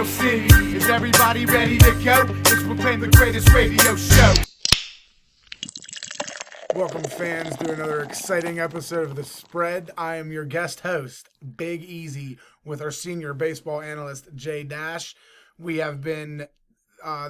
Steel City. Is everybody ready to go? It's Proclaim the greatest radio show. Welcome, fans, to another exciting episode of The Spread. I am your guest host, Big Easy, with our senior baseball analyst, Jay Dash. We have been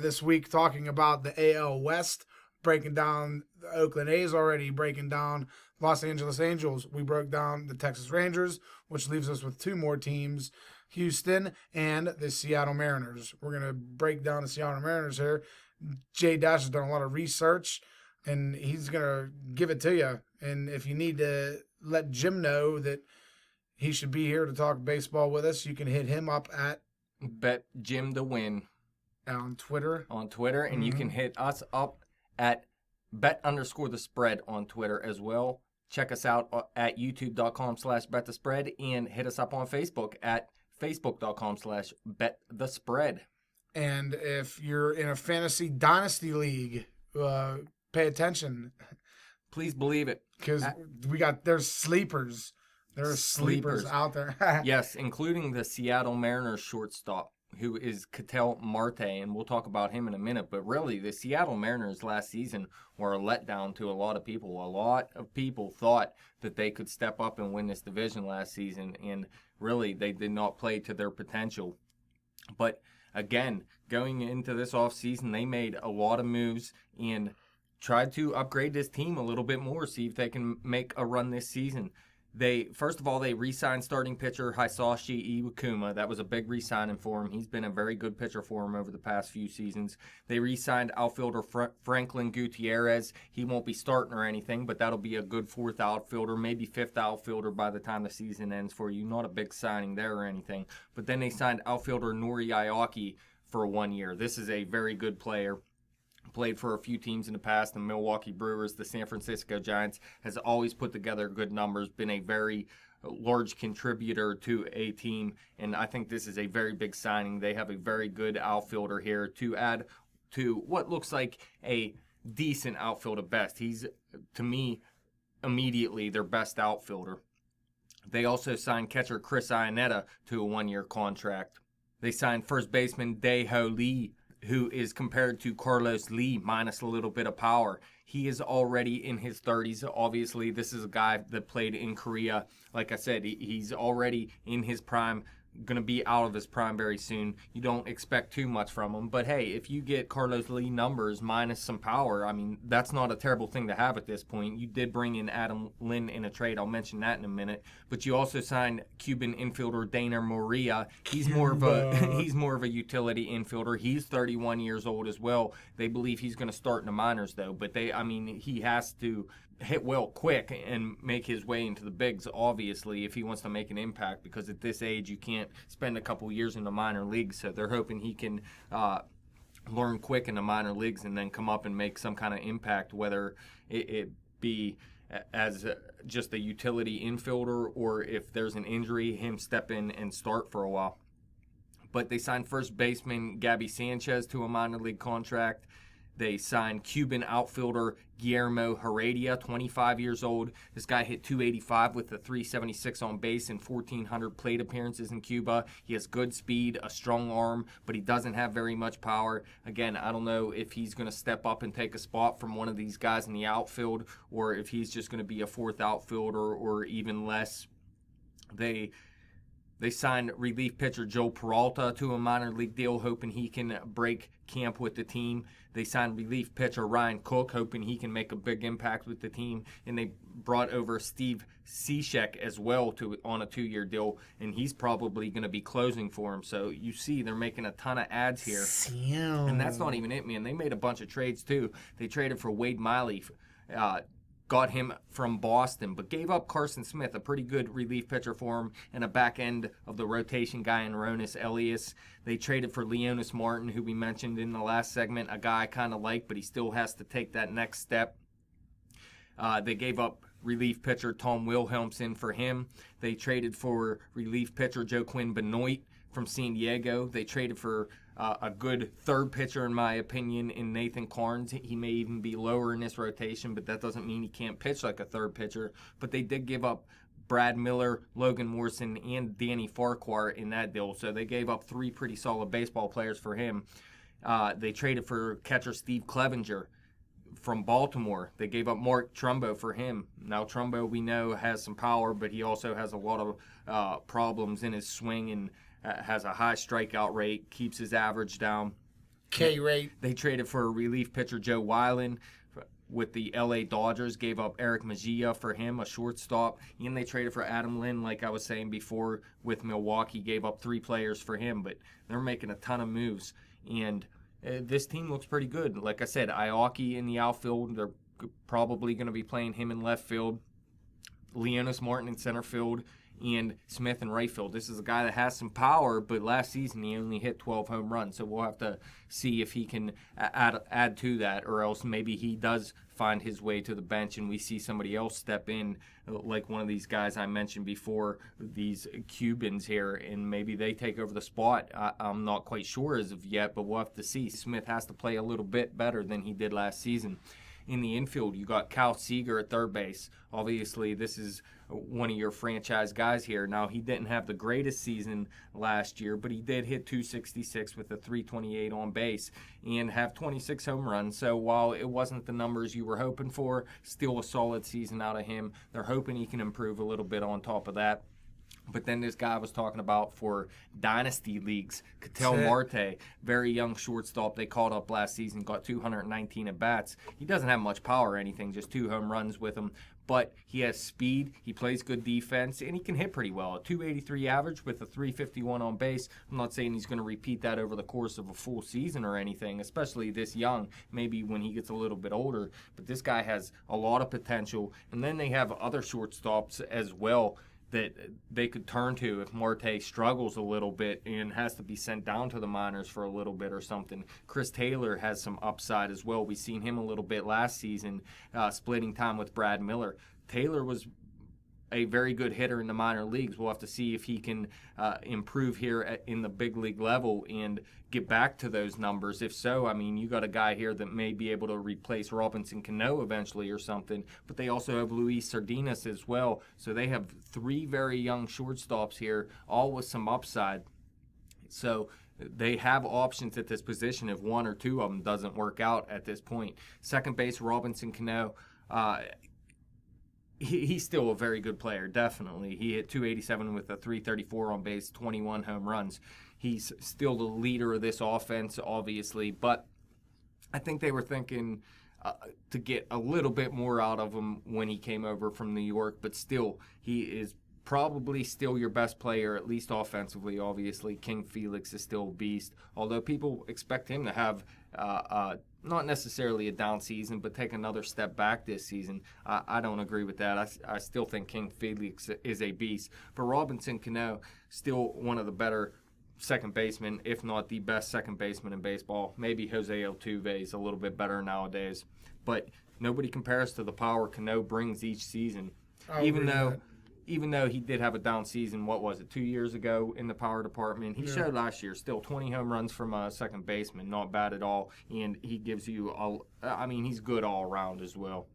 this week talking about the AL West, breaking down the Oakland A's already, breaking down Los Angeles Angels. We broke down the Texas Rangers, which leaves us with two more teams, Houston and the Seattle Mariners. We're going to break down the Seattle Mariners here. Jay Dash has done a lot of research, and he's going to give it to you. And if you need to let Jim know that he should be here to talk baseball with us, you can hit him up at Bet Jim to Win on Twitter. And you can hit us up at bet_the spread on Twitter as well. Check us out at youtube.com/betthespread and hit us up on Facebook at facebook.com/betthespread. And if you're in a fantasy dynasty league, pay attention. Please believe it. Because there's sleepers. There are sleepers out there. Yes, including the Seattle Mariners shortstop, who is Ketel Marte, and we'll talk about him in a minute. But really, the Seattle Mariners last season were a letdown to a lot of people. A lot of people thought that they could step up and win this division last season, and really, they did not play to their potential. But again, going into this offseason, they made a lot of moves and tried to upgrade this team a little bit more, see if they can make a run this season. First of all, they re-signed starting pitcher Hisashi Iwakuma. That was a big re-signing for him. He's been a very good pitcher for him over the past few seasons. They re-signed outfielder Franklin Gutierrez. He won't be starting or anything, but that'll be a good fourth outfielder, maybe fifth outfielder by the time the season ends for you. Not a big signing there or anything. But then they signed outfielder Nori Aoki for 1 year. This is a very good player. Played for a few teams in the past, the Milwaukee Brewers, the San Francisco Giants, has always put together good numbers, been a very large contributor to a team, and I think this is a very big signing. They have a very good outfielder here to add to what looks like a decent outfield at best. He's, to me, immediately their best outfielder. They also signed catcher Chris Iannetta to a 1-year contract. They signed first baseman Dae-Ho Lee, who is compared to Carlos Lee minus a little bit of power. He is already in his 30s. Obviously, this is a guy that played in Korea. Like I said, he's already in his prime, going to be out of his prime very soon. You don't expect too much from him. But, hey, if you get Carlos Lee numbers minus some power, I mean, that's not a terrible thing to have at this point. You did bring in Adam Lynn in a trade. I'll mention that in a minute. But you also signed Cuban infielder Dana Moria. He's more of a utility infielder. He's 31 years old as well. They believe he's going to start in the minors, though. But he has to hit well quick and make his way into the bigs, obviously, if he wants to make an impact, because at this age you can't spend a couple years in the minor leagues. So they're hoping he can learn quick in the minor leagues and then come up and make some kind of impact, whether it be as just a utility infielder or if there's an injury, him step in and start for a while. But they signed first baseman Gabby Sanchez to a minor league contract. They signed Cuban outfielder Guillermo Heredia, 25 years old. This guy hit .285 with a .376 on base and 1,400 plate appearances in Cuba. He has good speed, a strong arm, but he doesn't have very much power. Again, I don't know if he's going to step up and take a spot from one of these guys in the outfield or if he's just going to be a fourth outfielder or even less. They signed relief pitcher Joe Peralta to a minor league deal, hoping he can break camp with the team. They signed relief pitcher Ryan Cook, hoping he can make a big impact with the team. And they brought over Steve Cishek as well on a 2-year deal, and he's probably going to be closing for him. So you see they're making a ton of ads here. And that's not even it, man. They made a bunch of trades, too. They traded for Wade Miley, got him from Boston, but gave up Carson Smith, a pretty good relief pitcher for him, and a back end of the rotation guy in Ronis Elias. They traded for Leonis Martin, who we mentioned in the last segment, a guy I kind of like, but he still has to take that next step. They gave up relief pitcher Tom Wilhelmsen for him. They traded for relief pitcher Joaquin Benoit from San Diego. They traded for a good third pitcher, in my opinion, in Nathan Carnes. He may even be lower in this rotation, but that doesn't mean he can't pitch like a third pitcher. But they did give up Brad Miller, Logan Morrison, and Danny Farquhar in that deal. So they gave up 3 pretty solid baseball players for him. They traded for catcher Steve Clevenger from Baltimore. They gave up Mark Trumbo for him. Now, Trumbo, we know, has some power, but he also has a lot of problems in his swing and has a high strikeout rate, keeps his average down. K rate. They traded for relief pitcher Joe Weiland with the LA Dodgers, gave up Eric Mejia for him, a shortstop, and they traded for Adam Lynn, like I was saying before, with Milwaukee, gave up 3 players for him, but they're making a ton of moves, and this team looks pretty good. Like I said, Aoki in the outfield, they're probably going to be playing him in left field, Leonis Martin in center field, and Smith in right field. This is a guy that has some power, but last season he only hit 12 home runs, so we'll have to see if he can add to that, or else maybe he does find his way to the bench and we see somebody else step in, like one of these guys I mentioned before, these Cubans here, and maybe they take over the spot. I'm not quite sure as of yet, but we'll have to see. Smith has to play a little bit better than he did last season. In the infield, you got Cal Seager at third base. Obviously, this is one of your franchise guys here. Now, he didn't have the greatest season last year, but he did hit .266 with a .328 on base and have 26 home runs. So while it wasn't the numbers you were hoping for, still a solid season out of him. They're hoping he can improve a little bit on top of that. But then this guy I was talking about for dynasty leagues, Ketel Marte, very young shortstop they called up last season, got 219 at-bats. He doesn't have much power or anything, just 2 home runs with him. But he has speed, he plays good defense, and he can hit pretty well. A .283 average with a .351 on base. I'm not saying he's going to repeat that over the course of a full season or anything, especially this young, maybe when he gets a little bit older. But this guy has a lot of potential. And then they have other shortstops as well that they could turn to if Marte struggles a little bit and has to be sent down to the minors for a little bit or something. Chris Taylor has some upside as well. We've seen him a little bit last season, splitting time with Brad Miller. Taylor was a very good hitter in the minor leagues. We'll have to see if he can improve here in the big league level and get back to those numbers. If so, I mean, you got a guy here that may be able to replace Robinson Cano eventually or something, but they also have Luis Sardinas as well. So they have 3 very young shortstops here, all with some upside. So they have options at this position if 1 or 2 of them doesn't work out at this point. Second base, Robinson Cano. He's still a very good player, definitely. He hit .287 with a .334 on base, 21 home runs. He's still the leader of this offense, obviously, but I think they were thinking to get a little bit more out of him when he came over from New York, but still, he is probably still your best player, at least offensively, obviously. King Felix is still a beast, although people expect him to have not necessarily a down season, but take another step back this season. I don't agree with that. I still think King Felix is a beast. But Robinson Cano, still one of the better second basemen, if not the best second baseman in baseball. Maybe Jose Altuve is a little bit better nowadays. But nobody compares to the power Cano brings each season. Even though he did have a down season, 2 years ago in the power department, he showed last year still 20 home runs from a second baseman, not bad at all, and he gives you he's good all around as well.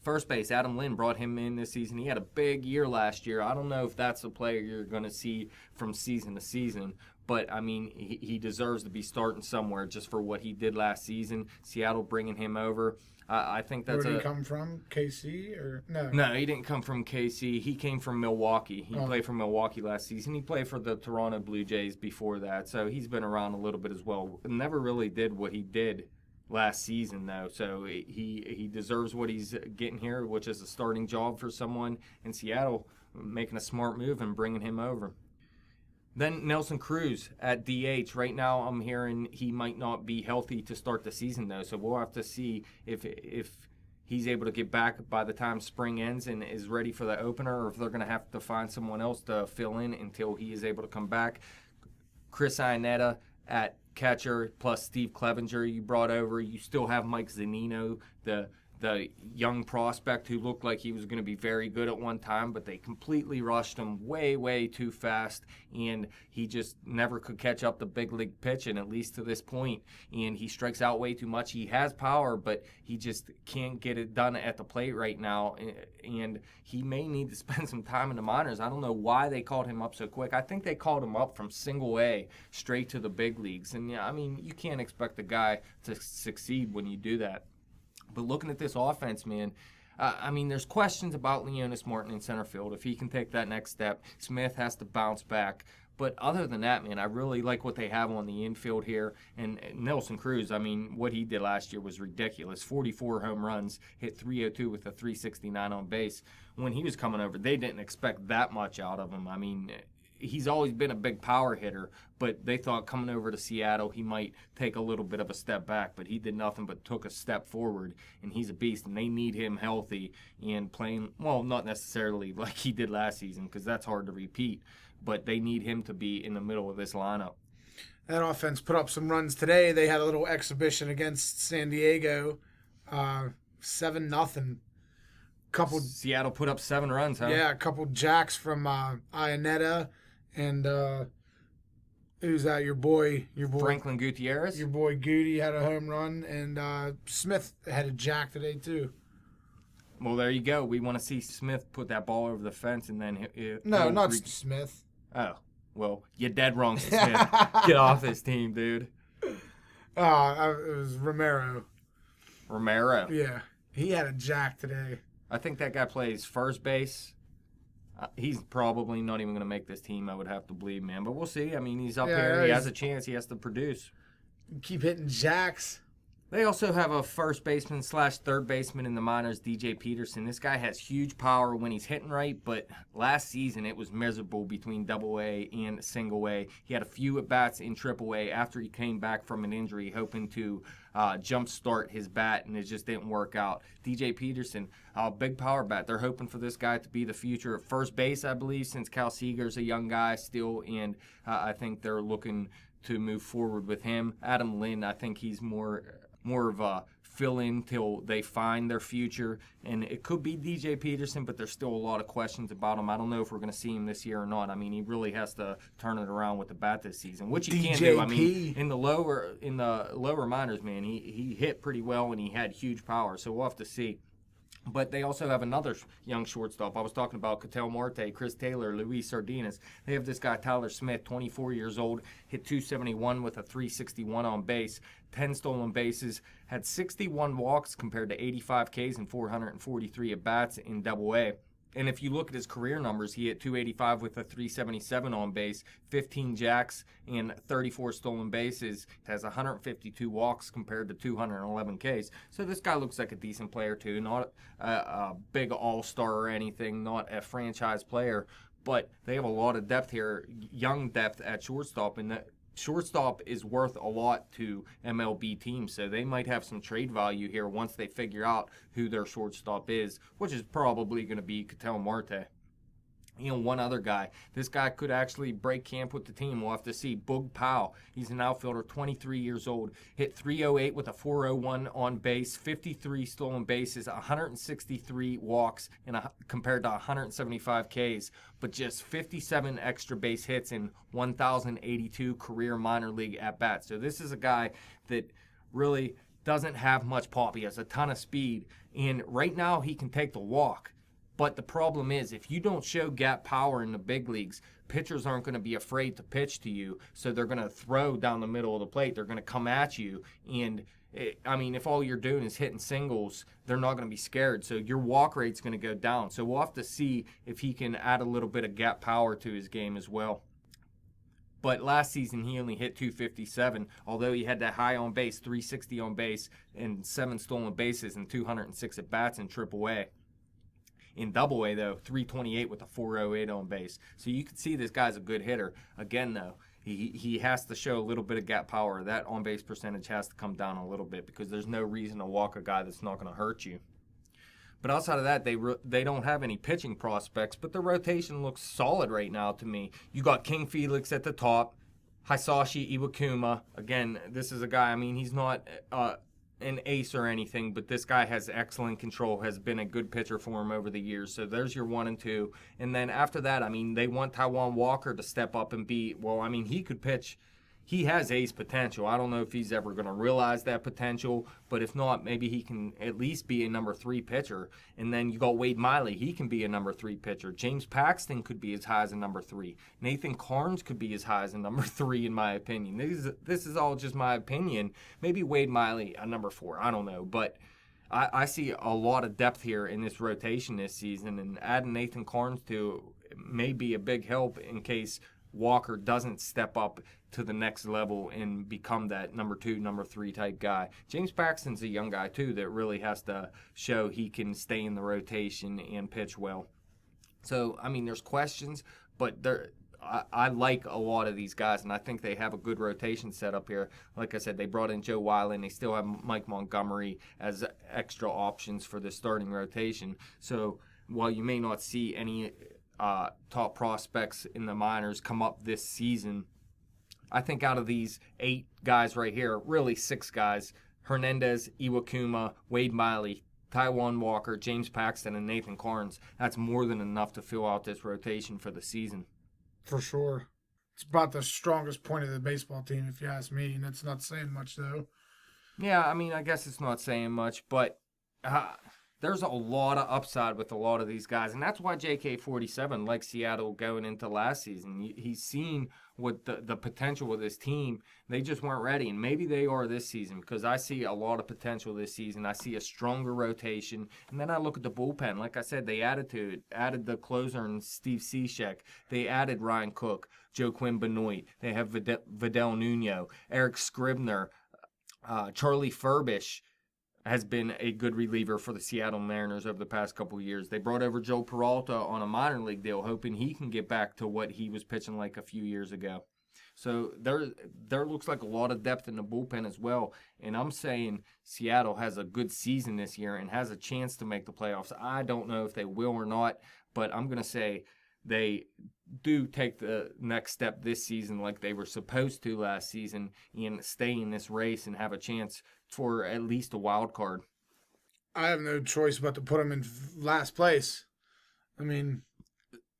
First base, Adam Lynn brought him in this season. He had a big year last year. I don't know if that's a player you're going to see from season to season, but, I mean, he deserves to be starting somewhere just for what he did last season. Seattle bringing him over. I think that's Where did he come from? KC or no? No, he didn't come from KC. He came from Milwaukee. He played for Milwaukee last season. He played for the Toronto Blue Jays before that, so he's been around a little bit as well. Never really did what he did last season, though, so he deserves what he's getting here, which is a starting job for someone in Seattle, making a smart move and bringing him over. Then Nelson Cruz at DH. Right now I'm hearing he might not be healthy to start the season, though, so we'll have to see if he's able to get back by the time spring ends and is ready for the opener, or if they're going to have to find someone else to fill in until he is able to come back. Chris Iannetta at catcher plus Steve Clevenger you brought over. You still have Mike Zunino, the the young prospect who looked like he was going to be very good at one time, but they completely rushed him way too fast, and he just never could catch up to big league pitching, at least to this point. And he strikes out way too much. He has power, but he just can't get it done at the plate right now, and he may need to spend some time in the minors. I don't know why they called him up so quick. I think they called him up from single A straight to the big leagues, and yeah, I mean, you can't expect a guy to succeed when you do that. But looking at this offense, man, I mean, there's questions about Leonis Martin in center field. If he can take that next step, Smith has to bounce back. But other than that, man, I really like what they have on the infield here. And Nelson Cruz, I mean, what he did last year was ridiculous. 44 home runs, hit 302 with a 369 on base. When he was coming over, they didn't expect that much out of him. I mean, he's always been a big power hitter, but they thought coming over to Seattle he might take a little bit of a step back, but he did nothing but took a step forward, and he's a beast, and they need him healthy and playing, well, not necessarily like he did last season because that's hard to repeat, but they need him to be in the middle of this lineup. That offense put up some runs today. They had a little exhibition against San Diego, 7-0. Seattle put up 7 runs, huh? Yeah, a couple jacks from Ionetta and who's that? Your boy Franklin Gutierrez. Your boy Goody had a home run, and Smith had a jack today too. Well, there you go. We want to see Smith put that ball over the fence, and then no, not Smith. Oh, well, you're dead wrong, Smith. Get off this team, dude. It was Romero. Romero. Yeah, he had a jack today. I think that guy plays first base. He's probably not even going to make this team, I would have to believe, man. But we'll see. I mean, he's up here. He has a chance. He has to produce. Keep hitting jacks. They also have a first baseman / third baseman in the minors, DJ Peterson. This guy has huge power when he's hitting right, but last season it was miserable between Double-A and Single-A. He had a few at-bats in Triple-A after he came back from an injury, hoping to jumpstart his bat, and it just didn't work out. DJ Peterson, big power bat. They're hoping for this guy to be the future of first base, I believe, since Cal Seager's a young guy still, and I think they're looking to move forward with him. Adam Lynn, I think he's more of a fill-in till they find their future. And it could be DJ Peterson, but there's still a lot of questions about him. I don't know if we're going to see him this year or not. I mean, he really has to turn it around with the bat this season, which he can do. I mean, in the lower minors, man, he hit pretty well and he had huge power. So we'll have to see. But they also have another young shortstop. I was talking about Ketel Marte, Chris Taylor, Luis Sardinas. They have this guy, Tyler Smith, 24 years old, hit 271 with a 361 on base, 10 stolen bases, had 61 walks compared to 85 Ks and 443 at-bats in Double-A. And if you look at his career numbers, he hit 285 with a 377 on base, 15 jacks, and 34 stolen bases. Has 152 walks compared to 211 Ks. So this guy looks like a decent player too. Not a big all-star or anything, not a franchise player. But they have a lot of depth here, young depth at shortstop, and that shortstop is worth a lot to MLB teams, so they might have some trade value here once they figure out who their shortstop is, which is probably going to be Ketel Marte. You know, one other guy. This guy could actually break camp with the team. We'll have to see. Boog Powell. He's an outfielder, 23 years old. Hit 308 with a 401 on base, 53 stolen bases, 163 walks, and compared to 175 Ks, but just 57 extra base hits in 1,082 career minor league at-bats. So this is a guy that really doesn't have much pop. He has a ton of speed, and right now he can take the walk. But the problem is, if you don't show gap power in the big leagues, pitchers aren't going to be afraid to pitch to you, so they're going to throw down the middle of the plate. They're going to come at you, and if all you're doing is hitting singles, they're not going to be scared, so your walk rate's going to go down. So we'll have to see if he can add a little bit of gap power to his game as well. But last season, he only hit 257, although he had that high on base, 360 on base, and 7 stolen bases and 206 at-bats in Triple-A. In Double-A, though, 328 with a 408 on base. So you can see this guy's a good hitter. Again, though, he has to show a little bit of gap power. That on-base percentage has to come down a little bit because there's no reason to walk a guy that's not going to hurt you. But outside of that, they don't have any pitching prospects, but the rotation looks solid right now to me. You got King Felix at the top, Hisashi Iwakuma. Again, this is a guy, he's not an ace or anything, but this guy has excellent control, has been a good pitcher for him over the years. So there's your 1 and 2. And then after that, I mean, they want Taijuan Walker to step up and be, well, I mean, he could pitch. He has ace potential. I don't know if he's ever going to realize that potential, but if not, maybe he can at least be a number 3 pitcher. And then you got Wade Miley. He can be a number 3 pitcher. James Paxton could be as high as a number 3. Nathan Carnes could be as high as a number 3, in my opinion. This is all just my opinion. Maybe Wade Miley a number 4. I don't know, but I see a lot of depth here in this rotation this season, and adding Nathan Carnes to may be a big help in case Walker doesn't step up to the next level and become that number 2, number 3 type guy. James Paxton's a young guy too that really has to show he can stay in the rotation and pitch well. So, I mean, there's questions, but I like a lot of these guys, and I think they have a good rotation set up here. Like I said, they brought in Joe Wiley, and they still have Mike Montgomery as extra options for the starting rotation. So while you may not see any top prospects in the minors come up this season, I think out of these 8 guys right here, really 6 guys, Hernandez, Iwakuma, Wade Miley, Taijuan Walker, James Paxton, and Nathan Carnes, that's more than enough to fill out this rotation for the season. For sure. It's about the strongest point of the baseball team, if you ask me, and it's not saying much, though. Yeah, I mean, I guess it's not saying much, but there's a lot of upside with a lot of these guys, and that's why JK47 likes Seattle going into last season. He's seen what the potential of this team. They just weren't ready, and maybe they are this season, because I see a lot of potential this season. I see a stronger rotation, and then I look at the bullpen. Like I said, they added to it, added the closer and Steve Cishek. They added Ryan Cook, Joaquin Benoit. They have Vidal Nuno, Eric Scribner, Charlie Furbish has been a good reliever for the Seattle Mariners over the past couple of years. They brought over Joe Peralta on a minor league deal, hoping he can get back to what he was pitching like a few years ago. So there looks like a lot of depth in the bullpen as well. And I'm saying Seattle has a good season this year and has a chance to make the playoffs. I don't know if they will or not, but I'm going to say they do take the next step this season like they were supposed to last season and stay in this race and have a chance for at least a wild card. I have no choice but to put them in last place. I mean,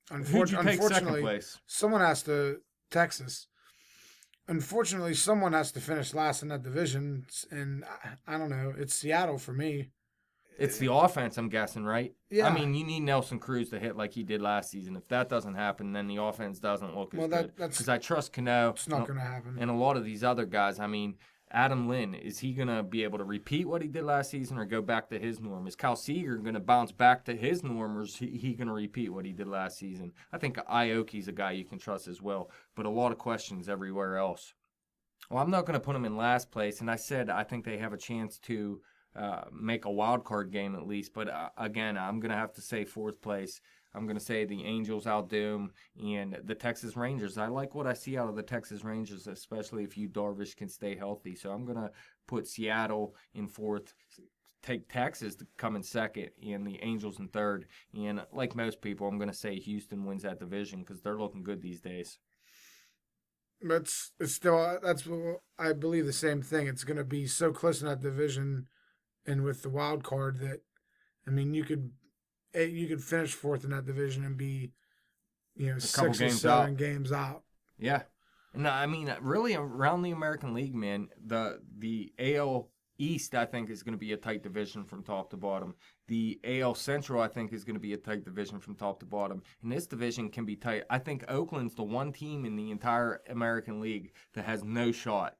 unfortunately, second place? Someone has to Texas. Unfortunately, someone has to finish last in that division, and I don't know. It's Seattle for me. It's the offense, I'm guessing, right? Yeah. I mean, you need Nelson Cruz to hit like he did last season. If that doesn't happen, then the offense doesn't look as good. Because I trust Cano. It's not going to happen. And a lot of these other guys, I mean, Adam Lynn, is he going to be able to repeat what he did last season or go back to his norm? Is Kyle Seager going to bounce back to his norm, or is he going to repeat what he did last season? I think Aoki's a guy you can trust as well, but a lot of questions everywhere else. Well, I'm not going to put him in last place, and I said I think they have a chance to make a wild card game at least. But again, I'm going to have to say 4th place. I'm going to say the Angels outdo them and the Texas Rangers. I like what I see out of the Texas Rangers, especially if Yu Darvish can stay healthy. So I'm going to put Seattle in 4th, take Texas to come in 2nd, and the Angels in 3rd. And like most people, I'm going to say Houston wins that division because they're looking good these days. That's I believe the same thing. It's going to be so close in that division, and with the wild card that, I mean, you could finish 4th in that division and be, 6 or 7 games out. Yeah, and I mean, really around the American League, man, the AL East I think is going to be a tight division from top to bottom. The AL Central I think is going to be a tight division from top to bottom. And this division can be tight. I think Oakland's the one team in the entire American League that has no shot.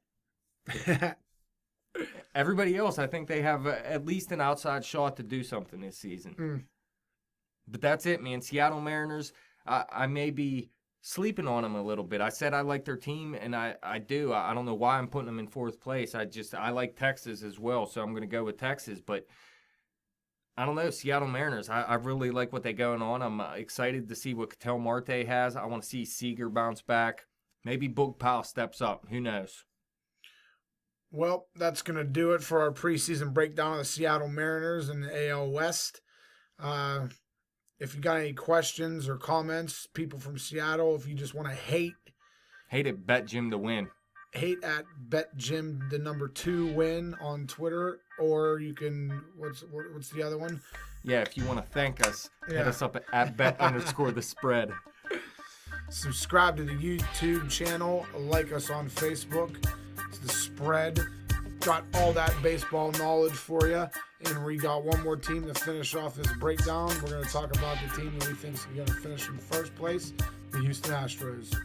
Everybody else, I think they have at least an outside shot to do something this season. But that's it, man. Seattle Mariners, I may be sleeping on them a little bit. I said I like their team, and I do. I don't know why I'm putting them in 4th place. I like Texas as well, so I'm going to go with Texas. But I don't know, Seattle Mariners, I really like what they going on. I'm excited to see what Ketel Marte has. I want to see Seager bounce back. Maybe Boog Powell steps up. Who knows? Well, that's going to do it for our preseason breakdown of the Seattle Mariners and the AL West. If you got any questions or comments, people from Seattle, if you just want to hate it, Bet Jim to win. Hate at Bet Jim the number 2 win on Twitter, or you can, what's the other one? Yeah, if you want to thank us, hit Yeah. us up at bet_the_spread. Subscribe to the YouTube channel. Like us on Facebook. It's The Spread. Got all that baseball knowledge for you. And we got one more team to finish off this breakdown. We're going to talk about the team that we think is going to finish in first place, the Houston Astros.